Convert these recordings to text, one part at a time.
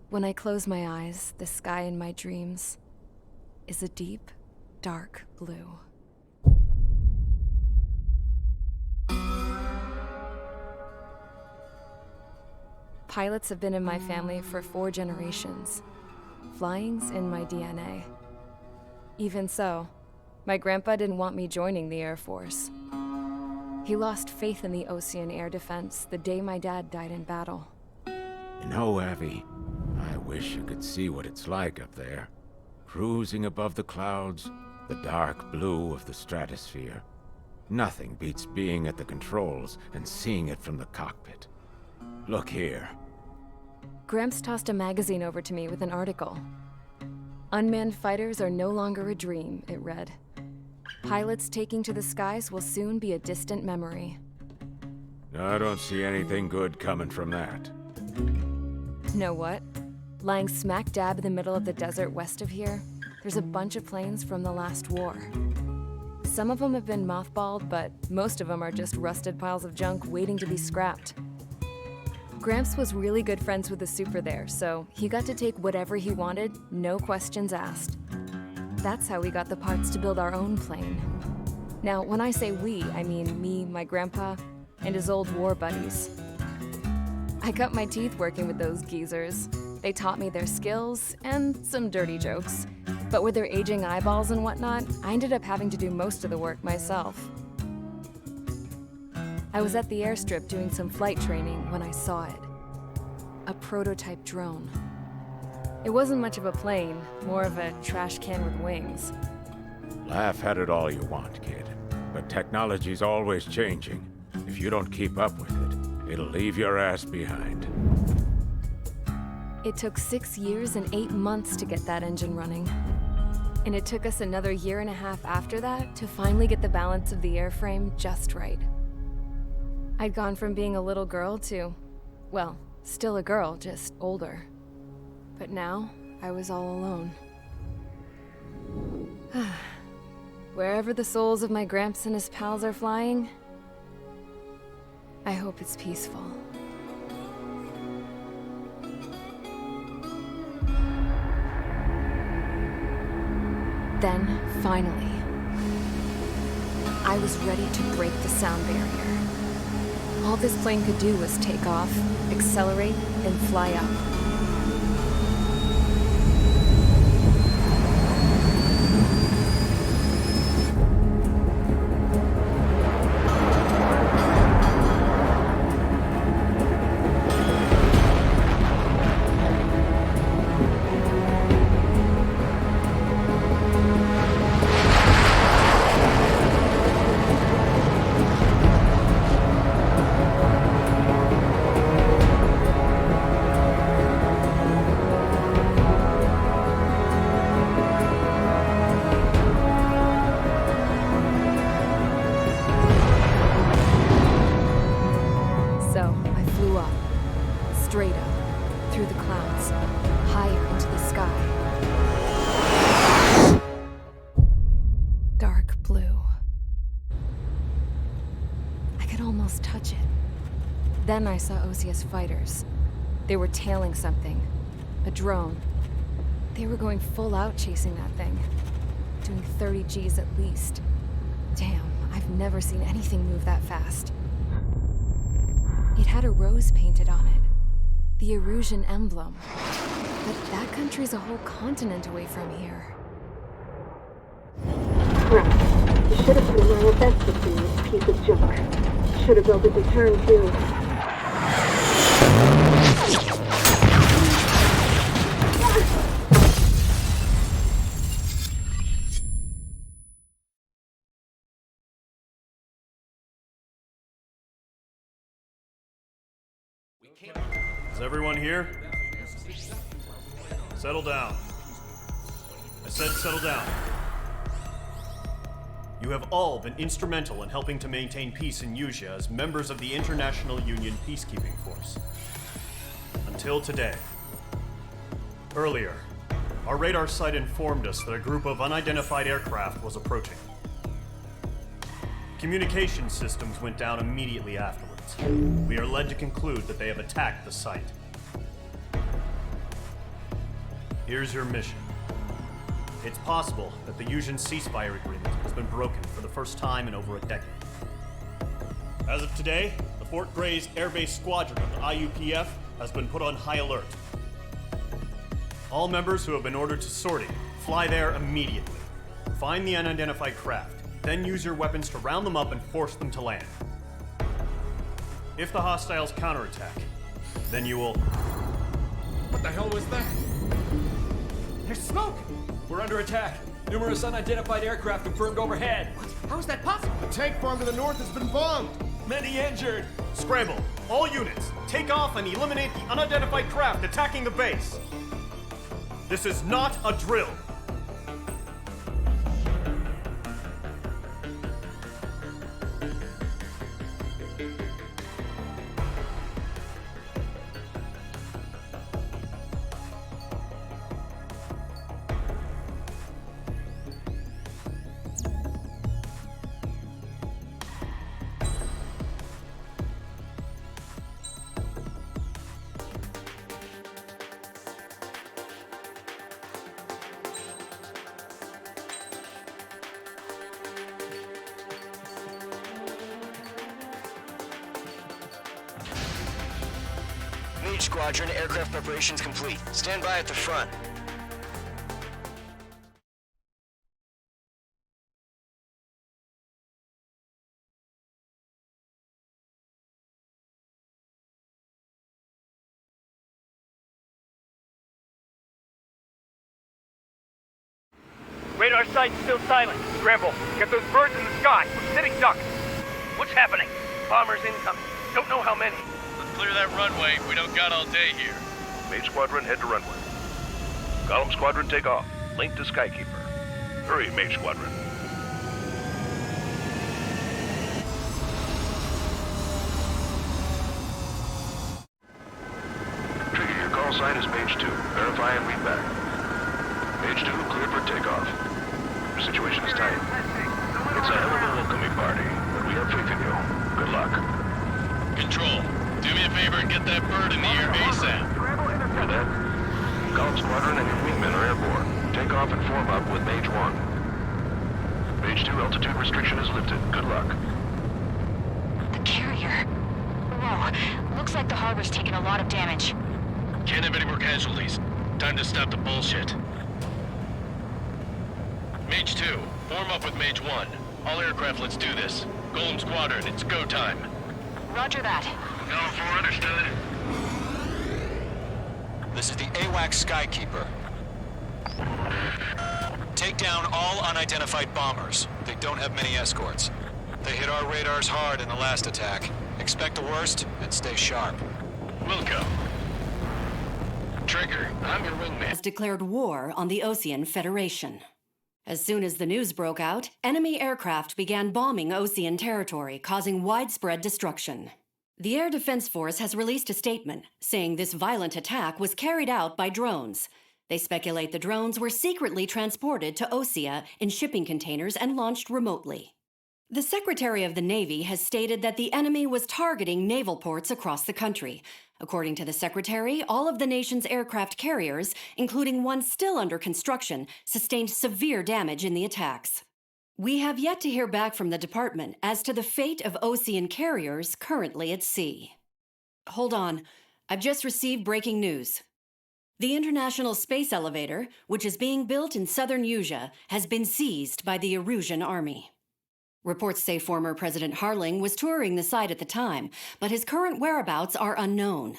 When I close my eyes, the sky in my dreams is a deep, dark blue. Pilots have been in my family for 4 generations. Flying's in my DNA. Even so, my grandpa didn't want me joining the Air Force. He lost faith in the Ocean Air Defense the day my dad died in battle. You know, Abby, I wish you could see what it's like up there. Cruising above the clouds, the dark blue of the stratosphere. Nothing beats being at the controls and seeing it from the cockpit. Look here. Gramps tossed a magazine over to me with an article. Unmanned fighters are no longer a dream, it read. Pilots taking to the skies will soon be a distant memory. I don't see anything good coming from that. Know what? Lying smack dab in the middle of the desert west of here, there's a bunch of planes from the last war. Some of them have been mothballed, but most of them are just rusted piles of junk waiting to be scrapped. Gramps was really good friends with the super there, so he got to take whatever he wanted, no questions asked. That's how we got the parts to build our own plane. Now, when I say we, I mean me, my grandpa, and his old war buddies. I cut my teeth working with those geezers. They taught me their skills and some dirty jokes. But with their aging eyeballs and whatnot, I ended up having to do most of the work myself. I was at the airstrip doing some flight training when I saw it. A prototype drone. It wasn't much of a plane, more of a trash can with wings. Laugh at it all you want, kid. But technology's always changing. If you don't keep up with it, it'll leave your ass behind. It took 6 years and 8 months to get that engine running. And it took us another 1.5 years after that to finally get the balance of the airframe just right. I'd gone from being a little girl to, well, still a girl, just older. But now, I was all alone. Wherever the souls of my Gramps and his pals are flying, I hope it's peaceful. Then, finally, I was ready to break the sound barrier. All this plane could do was take off, accelerate, and fly up. Straight up, through the clouds, higher into the sky. Dark blue. I could almost touch it. Then I saw OCS fighters. They were tailing something. A drone. They were going full out chasing that thing. Doing 30 Gs at least. Damn, I've never seen anything move that fast. It had a rose painted on it. The Erusian emblem. But that country's a whole continent away from here. Right. You should have put in my investment in this piece of junk. Should have built a return too. Is everyone here? Settle down. I said settle down. You have all been instrumental in helping to maintain peace in Usea as members of the International Union Peacekeeping Force. Until today. Earlier, our radar site informed us that a group of unidentified aircraft was approaching. Communication systems went down immediately afterwards. We are led to conclude that they have attacked the site. Here's your mission. It's possible that the Yuuzhan ceasefire agreement has been broken for the first time in over a decade. As of today, the Fort Gray's Air Base Squadron of the IUPF has been put on high alert. All members who have been ordered to sortie, fly there immediately. Find the unidentified craft, then use your weapons to round them up and force them to land. If the hostiles counterattack, then you will... What the hell was that? There's smoke! We're under attack. Numerous unidentified aircraft confirmed overhead. What? How is that possible? The tank farm to the north has been bombed. Many injured. Scramble! All units, take off and eliminate the unidentified craft attacking the base. This is not a drill. Mage Squadron, aircraft preparations complete. Stand by at the front. Radar site's still silent. Scramble. Get those birds in the sky. We're sitting ducks. What's happening? Bombers incoming. Don't know how many. Let's clear that runway. We don't got all day here. Mage Squadron, head to runway. Column Squadron, take off. Link to Skykeeper. Hurry, Mage Squadron. Trigger, your call sign is Mage 2. Verify and read back. Mage 2, clear for takeoff. Your situation is tight. It's a hell of a welcoming party, but we have faith in you. Good luck. Control, do me a favor and get that bird in the air ASAP. Hear that? Column Squadron and your wingmen are airborne. Take off and form up with Mage 1. Mage 2, altitude restriction is lifted. Good luck. The carrier. Whoa, looks like the harbor's taken a lot of damage. Can't have any more casualties. Time to stop the bullshit. Mage 2, form up with Mage 1. All aircraft, let's do this. Golem Squadron, it's go time. Roger that. Column 4, understood. This is the AWACS Skykeeper. Take down all unidentified bombers. They don't have many escorts. They hit our radars hard in the last attack. Expect the worst and stay sharp. Wilco. Trigger, I'm your wingman. Has declared war on the Osean Federation. As soon as the news broke out, enemy aircraft began bombing Osean territory, causing widespread destruction. The Air Defense Force has released a statement saying this violent attack was carried out by drones. They speculate the drones were secretly transported to Osea in shipping containers and launched remotely. The Secretary of the Navy has stated that the enemy was targeting naval ports across the country. According to the Secretary, all of the nation's aircraft carriers, including one still under construction, sustained severe damage in the attacks. We have yet to hear back from the department as to the fate of Osean carriers currently at sea. Hold on, I've just received breaking news. The International Space Elevator, which is being built in southern Yuuzhan, has been seized by the Erusian army. Reports say former President Harling was touring the site at the time, but his current whereabouts are unknown.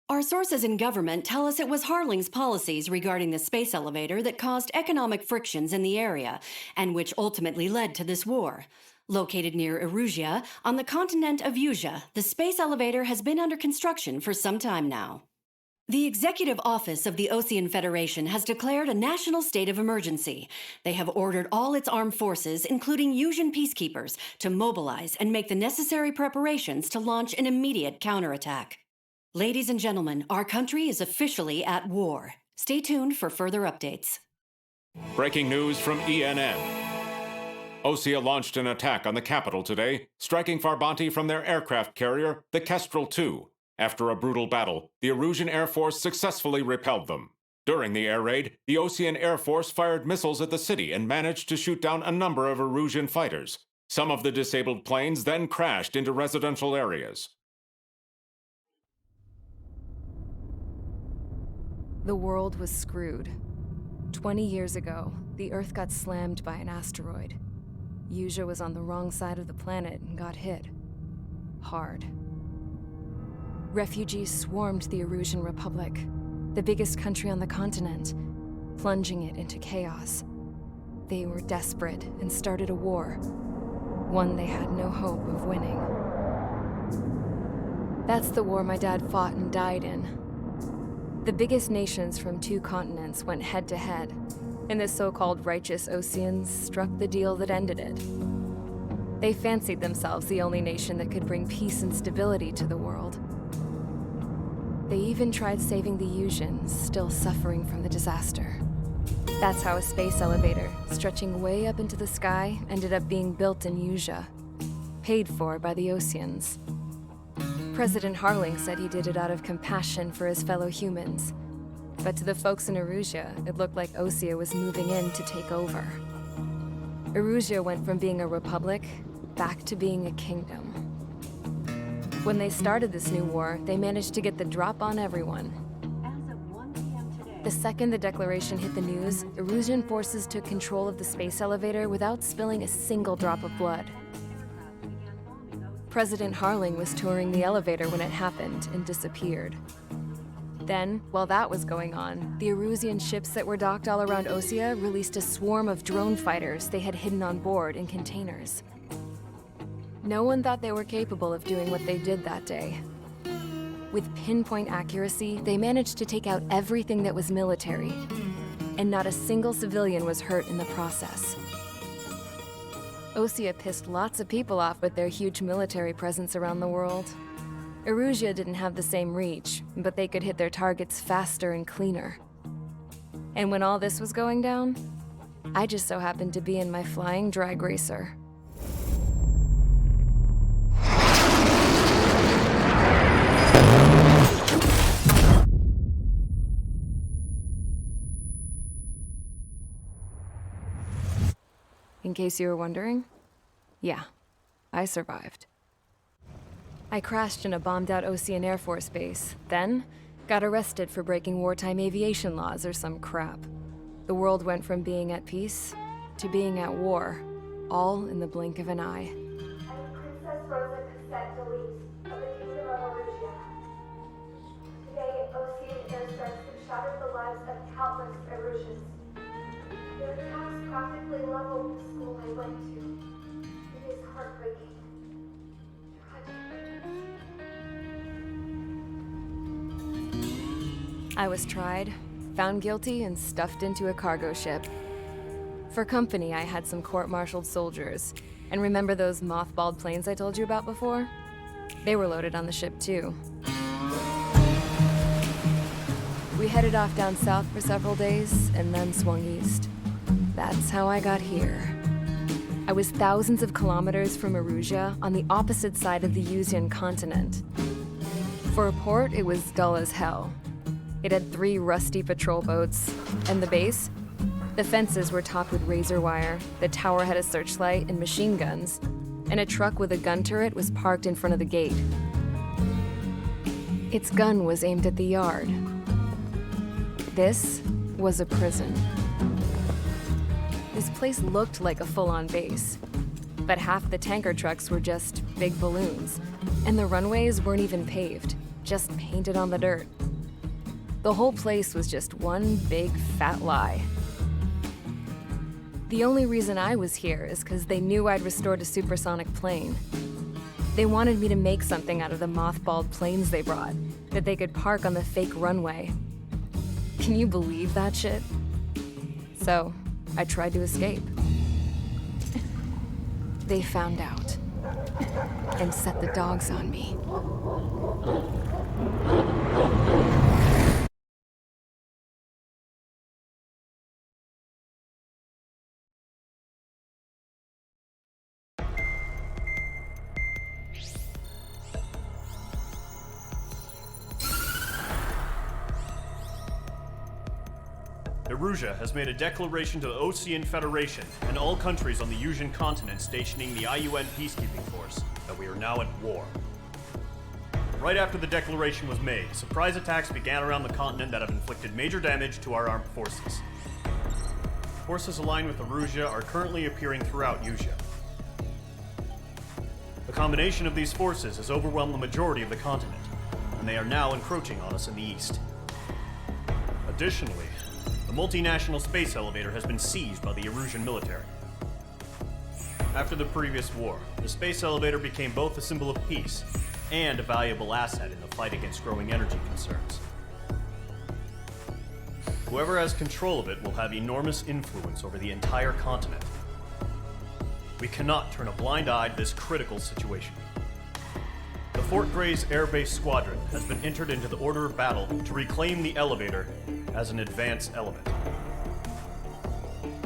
Our sources in government tell us it was Harling's policies regarding the space elevator that caused economic frictions in the area, and which ultimately led to this war. Located near Erusia, on the continent of Yuuzhan, the space elevator has been under construction for some time now. The Executive Office of the Osean Federation has declared a national state of emergency. They have ordered all its armed forces, including Yuuzhan peacekeepers, to mobilize and make the necessary preparations to launch an immediate counterattack. Ladies and gentlemen, our country is officially at war. Stay tuned for further updates. Breaking news from ENN. Osea launched an attack on the capital today, striking Farbanti from their aircraft carrier, the Kestrel II. After a brutal battle, the Erusian Air Force successfully repelled them. During the air raid, the Osean Air Force fired missiles at the city and managed to shoot down a number of Erusian fighters. Some of the disabled planes then crashed into residential areas. The world was screwed. 20 years ago, the Earth got slammed by an asteroid. Usha was on the wrong side of the planet and got hit. Hard. Refugees swarmed the Erusian Republic, the biggest country on the continent, plunging it into chaos. They were desperate and started a war, one they had no hope of winning. That's the war my dad fought and died in. The biggest nations from 2 continents went head-to-head, and the so-called righteous Oseans struck the deal that ended it. They fancied themselves the only nation that could bring peace and stability to the world. They even tried saving the Usians, still suffering from the disaster. That's how a space elevator, stretching way up into the sky, ended up being built in Usha, paid for by the Oseans. President Harling said he did it out of compassion for his fellow humans. But to the folks in Erusia, it looked like Osea was moving in to take over. Erusia went from being a republic back to being a kingdom. When they started this new war, they managed to get the drop on everyone. The second the declaration hit the news, Erusian forces took control of the space elevator without spilling a single drop of blood. President Harling was touring the elevator when it happened and disappeared. Then, while that was going on, the Erusian ships that were docked all around Osea released a swarm of drone fighters they had hidden on board in containers. No one thought they were capable of doing what they did that day. With pinpoint accuracy, they managed to take out everything that was military, and not a single civilian was hurt in the process. Osea pissed lots of people off with their huge military presence around the world. Erusia didn't have the same reach, but they could hit their targets faster and cleaner. And when all this was going down, I just so happened to be in my flying drag racer. In case you were wondering, yeah, I survived. I crashed in a bombed-out Osean Air Force base, then got arrested for breaking wartime aviation laws or some crap. The world went from being at peace to being at war, all in the blink of an eye. Princess Rosa Cassette Delise of the Kingdom of Erusia. Today, Osean airstrikes have shattered the lives of countless Erusians. Their attacks practically leveled the school I went to. It is heartbreaking. I was tried, found guilty, and stuffed into a cargo ship. For company, I had some court-martialed soldiers. And remember those mothballed planes I told you about before? They were loaded on the ship, too. We headed off down south for several days, and then swung east. That's how I got here. I was thousands of kilometers from Erusia, on the opposite side of the Usian continent. For a port, it was dull as hell. It had 3 rusty patrol boats, and the base? The fences were topped with razor wire, the tower had a searchlight and machine guns, and a truck with a gun turret was parked in front of the gate. Its gun was aimed at the yard. This was a prison. This place looked like a full-on base, but half the tanker trucks were just big balloons, and the runways weren't even paved, just painted on the dirt. The whole place was just one big fat lie. The only reason I was here is because they knew I'd restored a supersonic plane. They wanted me to make something out of the mothballed planes they brought, that they could park on the fake runway. Can you believe that shit? So, I tried to escape. They found out, and set the dogs on me. Erusia has made a declaration to the Ocean Federation and all countries on the Yusian continent stationing the IUN peacekeeping force that we are now at war. Right after the declaration was made, surprise attacks began around the continent that have inflicted major damage to our armed forces. Forces aligned with Erusia are currently appearing throughout Yusia. The combination of these forces has overwhelmed the majority of the continent, and they are now encroaching on us in the east. Additionally, the multinational space elevator has been seized by the Erusian military. After the previous war, the space elevator became both a symbol of peace and a valuable asset in the fight against growing energy concerns. Whoever has control of it will have enormous influence over the entire continent. We cannot turn a blind eye to this critical situation. The Fort Gray's Air Base Squadron has been entered into the order of battle to reclaim the elevator as an advance element.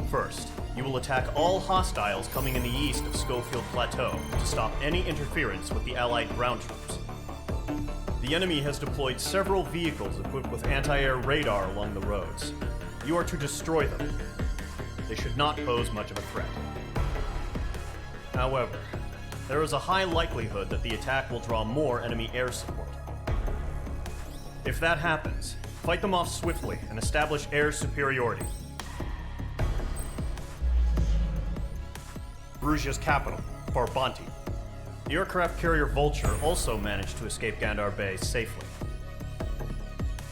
First, you will attack all hostiles coming in the east of Schofield Plateau to stop any interference with the Allied ground troops. The enemy has deployed several vehicles equipped with anti-air radar along the roads. You are to destroy them. They should not pose much of a threat. However, there is a high likelihood that the attack will draw more enemy air support. If that happens, fight them off swiftly and establish air superiority. Erusia's capital, Farbanti. The aircraft carrier Vulture also managed to escape Gandhar Bay safely.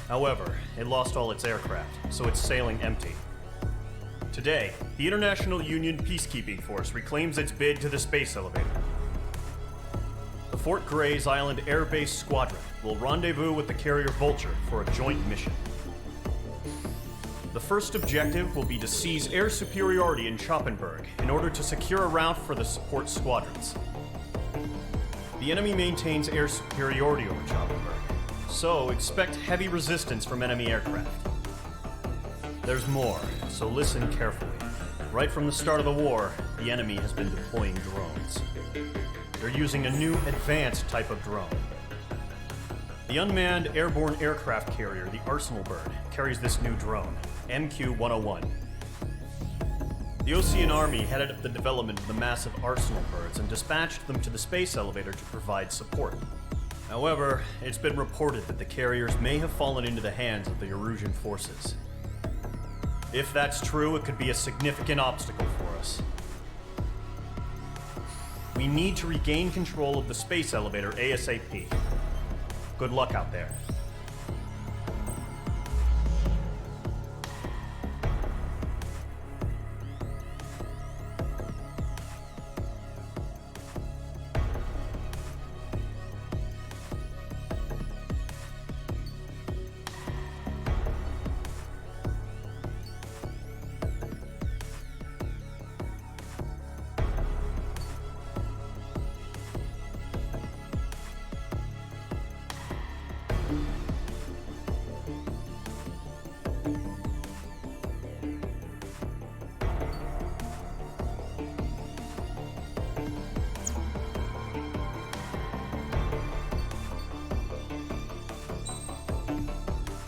However, it lost all its aircraft, so it's sailing empty. Today, the International Union Peacekeeping Force reclaims its bid to the space elevator. The Fort Gray's Island Air Base Squadron will rendezvous with the carrier Vulture for a joint mission. The first objective will be to seize air superiority in Schoppenberg in order to secure a route for the support squadrons. The enemy maintains air superiority over Schoppenberg, so expect heavy resistance from enemy aircraft. There's more, so listen carefully. Right from the start of the war, the enemy has been deploying drones. They're using a new advanced type of drone. The unmanned airborne aircraft carrier, the Arsenal Bird, carries this new drone, MQ-101. The Ocean Army headed up the development of the massive Arsenal Birds and dispatched them to the space elevator to provide support. However, it's been reported that the carriers may have fallen into the hands of the Erusian forces. If that's true, it could be a significant obstacle for us. We need to regain control of the space elevator ASAP. Good luck out there.